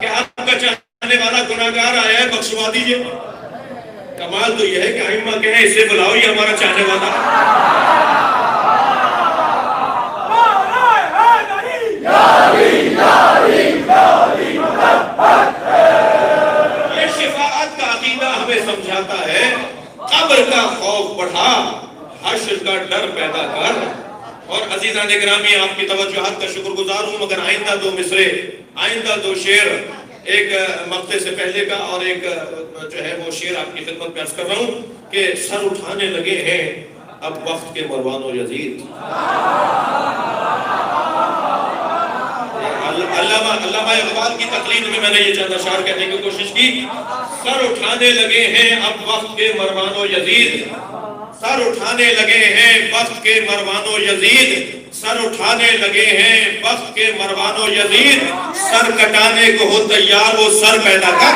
کہ آپ کا چاہنے والا گناہگار آیا ہے بخشوا دیجئے. کمال تو یہ ہے کہ ائمہ کہیں اسے بلاؤ یہ ہمارا چاہنے والا. یہ شفاعت کا عقیدہ ہمیں سمجھاتا ہے قبر کا خوف بڑھا، حشر کا ڈر پیدا کر. اور عزیزان گرامی آپ کی توجہات کا شکر گزار ہوں، مگر آئندہ دو مصرے، آئندہ دو شعر، ایک مقطع سے پہلے کا اور ایک جو ہے وہ شعر آپ کی خدمت میں عرض کر رہا ہوں کہ سر اٹھانے لگے ہیں اب وقت کے مروان و یزید. علامہ اقبال کی تقلید میں نے یہ چند اشعار کہنے کی کوشش کی. سر اٹھانے لگے ہیں اب وقت کے مروان و یزید، سر اٹھانے لگے ہیں وقت کے مروان و یزید، سر اٹھانے لگے ہیں وقت کے مروان و یزید. سر کٹانے کو ہو تیار وہ سر پیدا کر.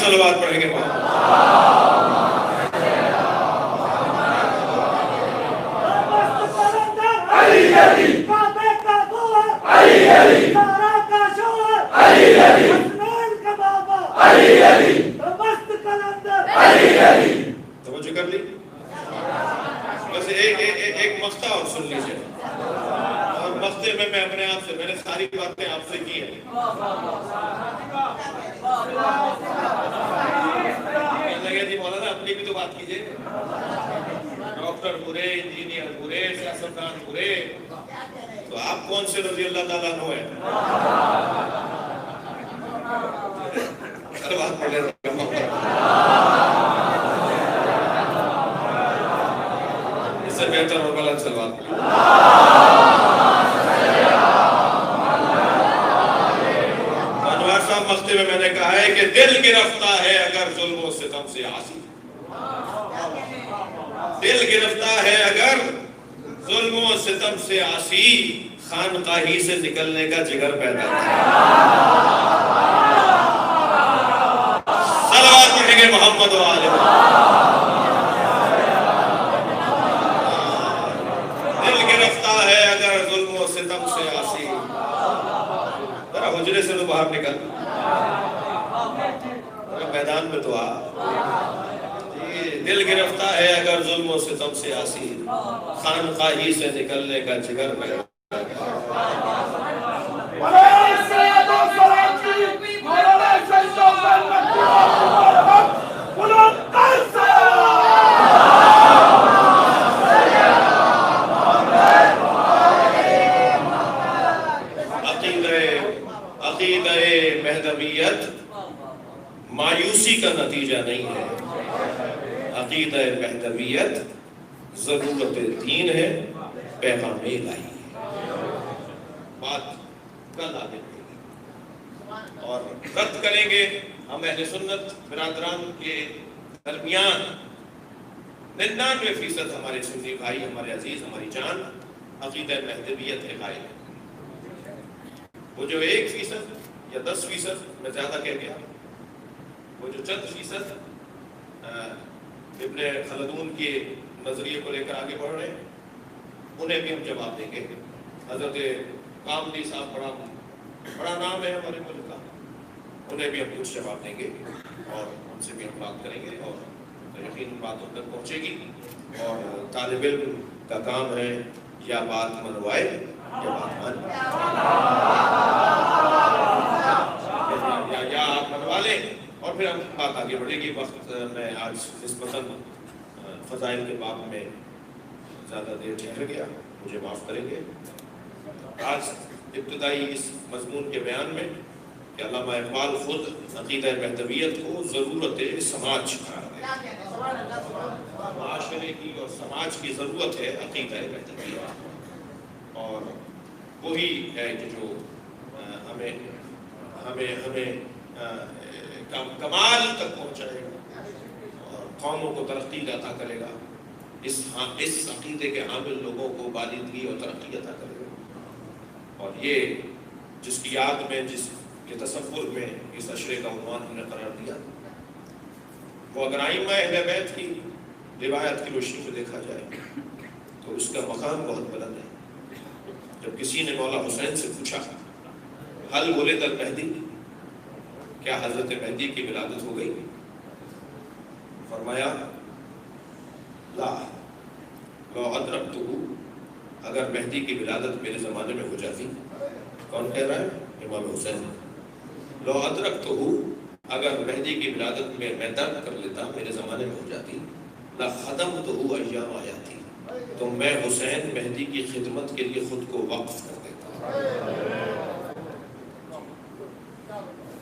صلوات پڑھیں گے توجہ کر لی. بس ایک مقطع اور سن لیجیے، اور مقطع میں اپنے آپ سے، میں نے ساری باتیں آپ سے کی ہیں. لگے جی مولانا اپنی بھی تو بات کیجئے. ڈاکٹر برے، انجینئر برے، سیاستدان برے، تو آپ کون سے رضی اللہ تعالیٰ عنہ ہیں؟ بات بولے اس سے بہتر اور غلط سلوات. انوار صاحب مقطع میں نے کہا ہے کہ دل گرفتہ ہے اگر ظلم و ستم سے عاصی، دل گرفتہ ہے اگر ظلم و ستم سے عاصی، خانقاہی سے نکلنے کا جگر پیدا ہے. صلوات پڑھیں گے محمد و آل محمد. دل گرفتہ ہے اگر ظلم و ستم سے عاصی، ذرا حجرے سے تو باہر نکل، میدان میں تو آ. دل گرفتہ ہے اگر ظلم و ستم سے عاصی، خانقاہی سے نکلنے کا جگر پیدا. عقیدہ مہدویت مایوسی کا نتیجہ نہیں ہے، عقیدہ مہدویت ضرورت دین ہے، پیغام الہی ہے. بات کل آگے اور رد کریں گے ہم اہل سنت برادران کے درمیان 99% ہمارے سنی بھائی، ہمارے عزیز، ہماری جان عقیدہ مہدویت کے قائل ہیں. وہ جو 1% یا 10%، میں زیادہ کہہ گیا، وہ جو چند فیصد ابن خلدون کے نظریے کو لے کر آگے بڑھ رہے ہیں، انہیں بھی ہم جواب دیں گے. حضرت کاملی صاحب بڑا نام ہے ہمارے ملک کا، انہیں بھی ہم کچھ جواب دیں گے اور ان سے بھی ہم بات کریں گے، اور یقین بات ان تک پہنچے گی. اور طالب علم کا کام ہے یا بات منوائے یا بات مان، یا آپ منوا لیں اور پھر ہم بات آگے بڑھے گی. وقت میں آج نسبتاً فضائل کے باب میں زیادہ دیر ٹھہر گیا، مجھے معاف کریں گے. آج ابتدائی اس مضمون کے بیان میں کہ علامہ اقبال خود عقیدہ مہدویت کو ضرورت سماج قرار دیا. معاشرے کی اور سماج کی ضرورت ہے عقیدہ مہدویہ، اور وہی ہے کہ جو ہمیں ہمیں ہمیں کمال تک پہنچائے گا اور قوموں کو ترقی عطا کرے گا، اس عقیدے کے حامل لوگوں کو بالغی اور ترقی عطا کرے گا۔ اور یہ جس کی یاد میں، جس کے تصور میں اس اشرے کا عنوان ہم نے قرار دیا، وہ اگر ائمہ اہل بیت کی روایت کی روشنی میں دیکھا جائے تو اس کا مقام بہت بلند ہے۔ جب کسی نے مولا حسین سے پوچھا حل ولد المہدی، کیا حضرت مہدی کی ولادت ہو گئی؟ فرمایا لا لو ادرکتہ، اگر مہدی کی ولادت میرے زمانے میں ہو جاتی، کون کہہ رہا ہے؟ امام حسین۔ لو ادرکتہ، اگر مہدی کی ولادت میں درک کر لیتا، میرے زمانے میں ہو جاتی، لخدمتہ ایام حیاتی، تو میں حسین مہدی کی خدمت کے لیے خود کو وقف کر دیتا۔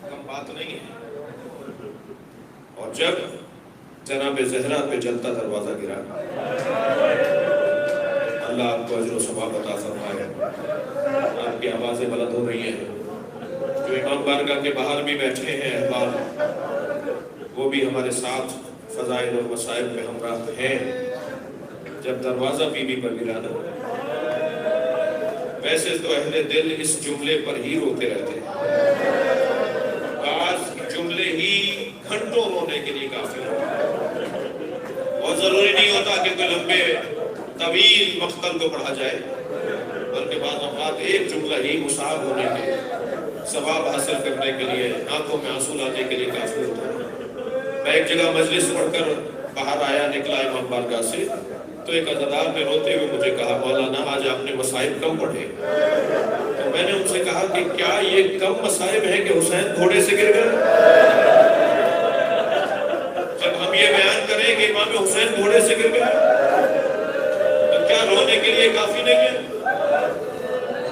کم بات نہیں ہے۔ اور جب جناب زہرا پہ جلتا دروازہ گرا، اللہ آپ کو اجر و ثواب عطا فرمائے۔ آپ کی آوازیں بلند ہو رہی ہیں، جو امام بارگاہ کے باہر بھی بیٹھے ہیں احباب، وہ بھی ہمارے ساتھ فضائل اور مسائل میں ہمراہ ہیں۔ جب دروازہ بی بی پر گرا نا، ویسے تو اہل دل اس جملے پر ہی روتے رہتے ہیں، بعض جملے ہی گھنٹوں رونے کے لیے کافی ہیں، اور ضروری نہیں ہوتا کہ کوئی لمبے طویل مقتل کو پڑھا جائے، بلکہ بعض اوقات ایک جملہ ہی مصاب ہونے کے، ثواب حاصل کرنے کے لیے، آنکھوں میں آنسو لانے کے لیے کافی ہوتا ہے۔ میں ایک جگہ مجلس پڑھ کر باہر آیا، نکلا امام بارگاہ سے، تو ایک عزادار نے روتے ہوئے مجھے کہا مولانا آج آپ نے مصائب کم پڑھے۔ تو میں نے ان سے کہا کہ کیا یہ کم مصائب ہیں کہ حسین گھوڑے سے گر گئے؟ جب ہم یہ بیان کریں کہ امام حسین گھوڑے سے گر گئے تو کیا رونے کے لیے کافی نہیں ہے؟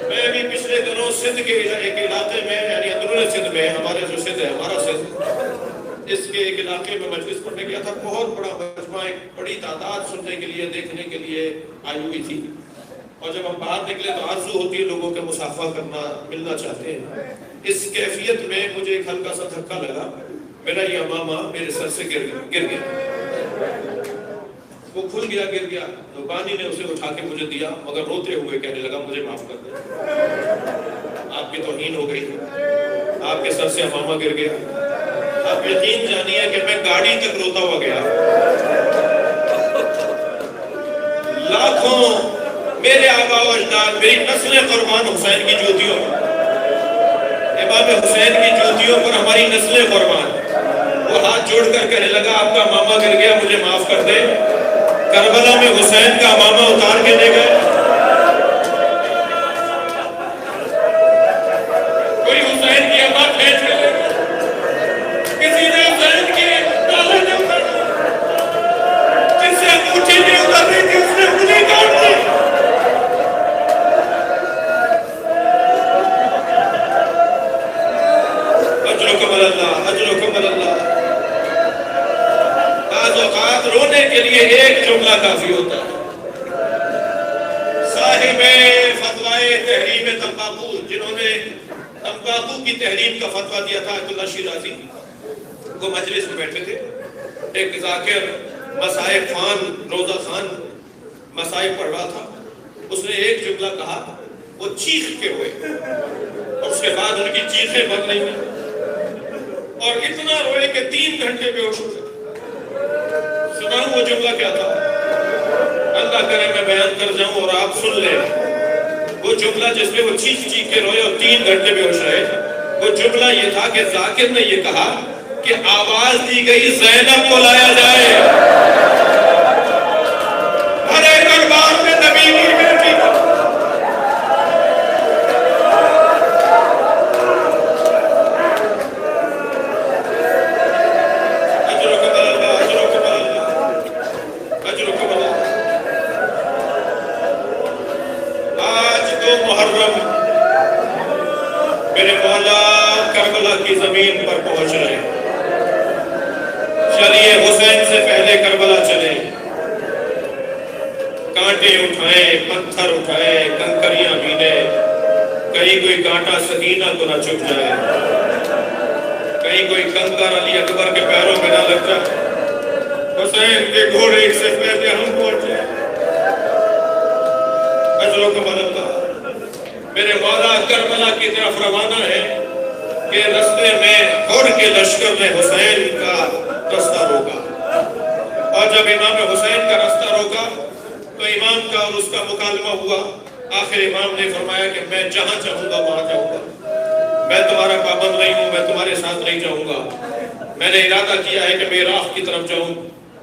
میں بھی پچھلے دنوں سندھ کے ایک علاقے میں، یعنی اندرون سندھ میں، ہمارے جو سندھ ہے ہمارا سندھ، اس کے ایک علاقے میں مجلس پڑھنے گیا تھا۔ بہت بڑا مجمع، ایک بڑی تعداد سننے کے لیے، دیکھنے کے لیے آئی ہوئی تھی، اور جب ہم باہر نکلے تو آرزو ہوتی ہے لوگوں کے مصافحہ کرنا، ملنا چاہتے ہیں۔ اس کیفیت میں مجھے ایک ہلکا سا دھکا لگا، میرا یہ امامہ میرے سر سے گر گیا، وہ کھل گیا، گر گیا، تو بانی نے اسے اٹھا کے مجھے دیا، مگر روتے ہوئے کہنے لگا مجھے معاف کر دیں، آپ کی توہین ہو گئی، آپ کے سر سے امامہ گر گیا۔ آپ یقین جانیے کہ میں گاڑی تک روتا ہوا گیا، لاکھوں میرے آبا و اجداد، میری نسلیں قربان حسین کی جوتیوں پر، امام حسین کی جوتیوں پر ہماری نسلیں قربان۔ وہ ہاتھ جوڑ کر کہنے لگا آپ کا امامہ گر گیا، مجھے معاف کر دے۔ کربلا میں حسین کا امامہ اتار کے دے گئے، کوئی حسین کی امامہ کھینچ کے لے گئے، کسی نے حسین کی ڈالے نہیں اترنے، جس سے انگوٹھی نہیں اتر رہی تھی اس نے انگلی کاٹ دی۔ اجرکم اللہ، اجرکم اللہ۔ بعض اوقات رونے کے لیے ایک جملہ کافی ہوتا ہے۔ صاحب فتوائے تحریم تمباکو، جنہوں نے تمباکو کی تحریم کا فتویٰ دیا تھا، آیت اللہ شیرازی، وہ مجلس میں بیٹھے تھے۔ ایک ذاکر مصائب خان، روزہ خان مصائب پڑھ رہا تھا، اس نے ایک جملہ کہا، وہ چیخ کے ہوئے، اور اس کے بعد ان کی چیخیں بند نہیں ہوئی، اور اتنا روئے کہ 3 گھنٹے بے ہوش ہو گئے۔ سناؤں وہ جملہ کیا تھا؟ اللہ کرے میں بیان کر جاؤں اور آپ سن لیں۔ وہ جملہ جس میں وہ چیخ چیخ کے روئے اور 3 گھنٹے بے ہوش رہے، وہ جملہ یہ تھا کہ ذاکر نے یہ کہا کہ آواز دی گئی زینب کو لایا جائے، ارے دربار میں نبی کی بیٹی کو۔ محرم میرے مولا کربلا کی زمین پر پہنچ رہے ہیں، چلیے حسین سے پہلے کربلا چلے، کانٹے اٹھائیں، پتھر اٹھائے، کنکریاں بینے، کہیں کوئی کانٹا سکینہ کو نہ چبھ جائے، کہیں کوئی کنکر علی اکبر کے پیروں میں نہ لگ جائے، حسین کے گھوڑے سے پہلے ہم پہنچے۔ اجروں کا مدد میرے مولا کربلا کی طرف روانہ ہے کہ رستے میں ہر کے لشکر نے حسین کا رستہ روکا، اور جب امام حسین کا رستہ روکا تو امام کا اور اس کا مکالمہ ہوا۔ آخر امام نے فرمایا کہ میں جہاں چاہوں گا وہاں جاؤں گا، میں تمہارا پابند نہیں ہوں، میں تمہارے ساتھ نہیں جاؤں گا، میں نے ارادہ کیا ہے کہ میں عراق کی طرف جاؤں،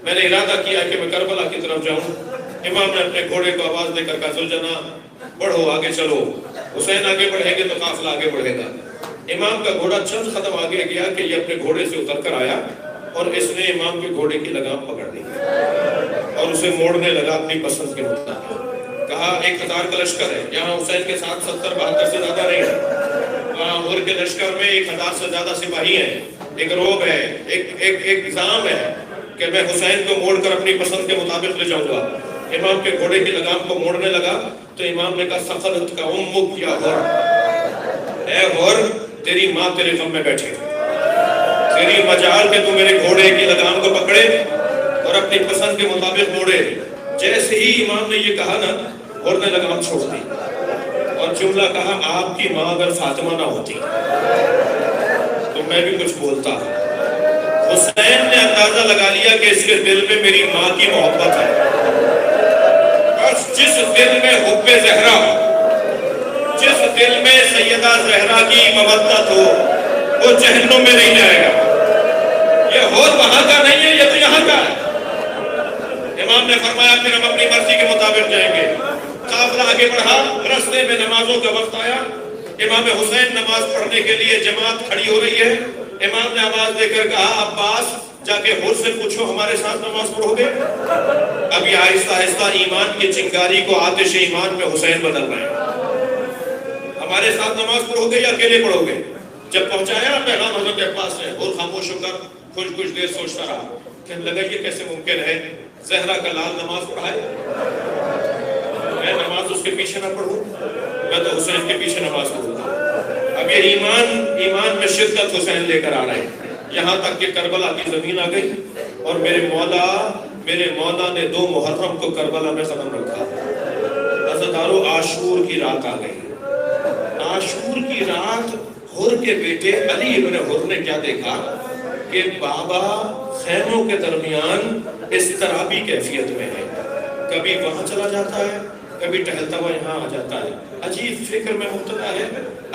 میں نے ارادہ کیا ہے کہ میں کربلا کی طرف جاؤں۔ امام نے اپنے گھوڑے کو آواز دے کر کہا ذوالجناح بڑھو، آگے چلو، حسین آگے بڑھیں گے تو قافلہ آگے بڑھے گا۔ امام کا گھوڑا چند قدم آگے گیا کہ یہ اپنے گھوڑے سے اتر کر آیا اور اس نے امام کے گھوڑے کی لگام پکڑ لی اور اسے موڑنے لگا اپنی پسند کے مطابق۔ کہا 1000 کا لشکر ہے، یہاں حسین کے ساتھ 70-72 سے زیادہ نہیں ہے، وہاں غور کے لشکر میں 1000 سے زیادہ سپاہی ہیں، ایک روب ہے، ایک نظام ہے کہ میں حسین کو موڑ کر اپنی پسند کے مطابق لے جاؤں گا۔ امام کے گھوڑے کی لگام کو موڑنے لگا تو امام نے کہا ثقلت کا امک یا غور، اے غور تیری ماں تیرے غم میں بیٹھے، تیری مجال کہ تو میرے گھوڑے کی لگام کو پکڑے اور اپنی پسند کے مطابق موڑے۔ جیسے ہی امام نے یہ کہا نا، غور نے لگام چھوڑ دی اور جملہ کہا آپ کی ماں اگر فاطمہ نہ ہوتی تو میں بھی کچھ بولتا۔ حسین نے اندازہ لگا لیا کہ اس کے دل میں میری ماں کی محبت ہے، اور جس دل میں حب زہرا، جس دل میں سیدہ زہرا کی مودت ہو، وہ جہنم میں نہیں جائے گا۔ یہ اور وہاں کا نہیں ہے، یہ تو یہاں کا ہے۔ امام نے فرمایا پھر ہم اپنی مرضی کے مطابق جائیں گے۔ قافلہ آگے بڑھا، رستے میں نمازوں کا وقت آیا، امام حسین نماز پڑھنے کے لیے جماعت کھڑی ہو رہی ہے۔ امام نے آواز دے کر کہا عباس جا کے حر سے پوچھو ہمارے ساتھ نماز پڑھو گے؟ ابھی آہستہ آہستہ ایمان کی چنگاری کو آتش ایمان میں حسین بدل رہے ہیں۔ ہمارے ساتھ نماز پڑھو گے یا اکیلے پڑھو گے؟ جب پہنچایا پیغام حضرت کے پاس ہے، اور خاموش ہو کر کچھ دیر سوچتا رہا، کہنے لگا یہ کیسے ممکن ہے زہرا کا لال نماز پڑھائے، میں نماز اس کے پیچھے نہ پڑھوں، میں تو حسین کے پیچھے نماز پڑھوں گا۔ اب یہ ایمان میں شدت حسین لے کر آ رہے ہیں، یہاں تک کہ کربلا کی زمین آ گئی اور میرے مولا نے 2 محرم کو کربلا میں قدم رکھا۔ عزادارو عاشور کی رات آ گئی۔ عاشور کی رات حر کے بیٹے علی ابن حر نے کیا دیکھا کہ بابا خیموں کے درمیان اضطرابی کیفیت میں ہے، کبھی وہاں چلا جاتا ہے، کبھی ٹہلتا ہوا یہاں آ جاتا ہے، عجیب فکر میں مبتلا ہے،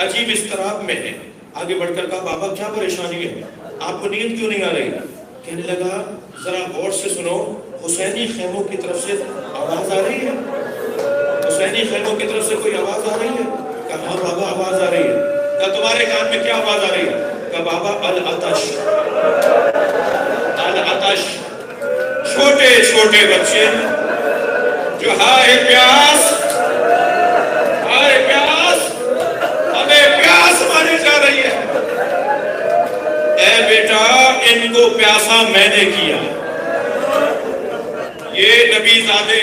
عجیب اضطراب میں ہے۔ آگے بڑھ کر کہا بابا کیا پریشانی ہے، آپ کو نیند کیوں نہیں آ رہی؟ کہنے لگا ذرا غور سے سنو، حسینی خیموں کی طرف سے آواز آ رہی ہے، حسینی خیموں کی طرف سے کوئی آواز آ رہی ہے؟ کہا ہاں بابا آواز آ رہی ہے۔ کہا تمہارے کان میں کیا آواز آ رہی ہے؟ کہا بابا العطش، العطش، چھوٹے چھوٹے بچے جو ہائے پیاس، ہائے پیاس، ہمیں پیاس ماری جا رہی ہے، اے بیٹا ان کو پیاسا میں نے کیا۔ یہ نبی زادے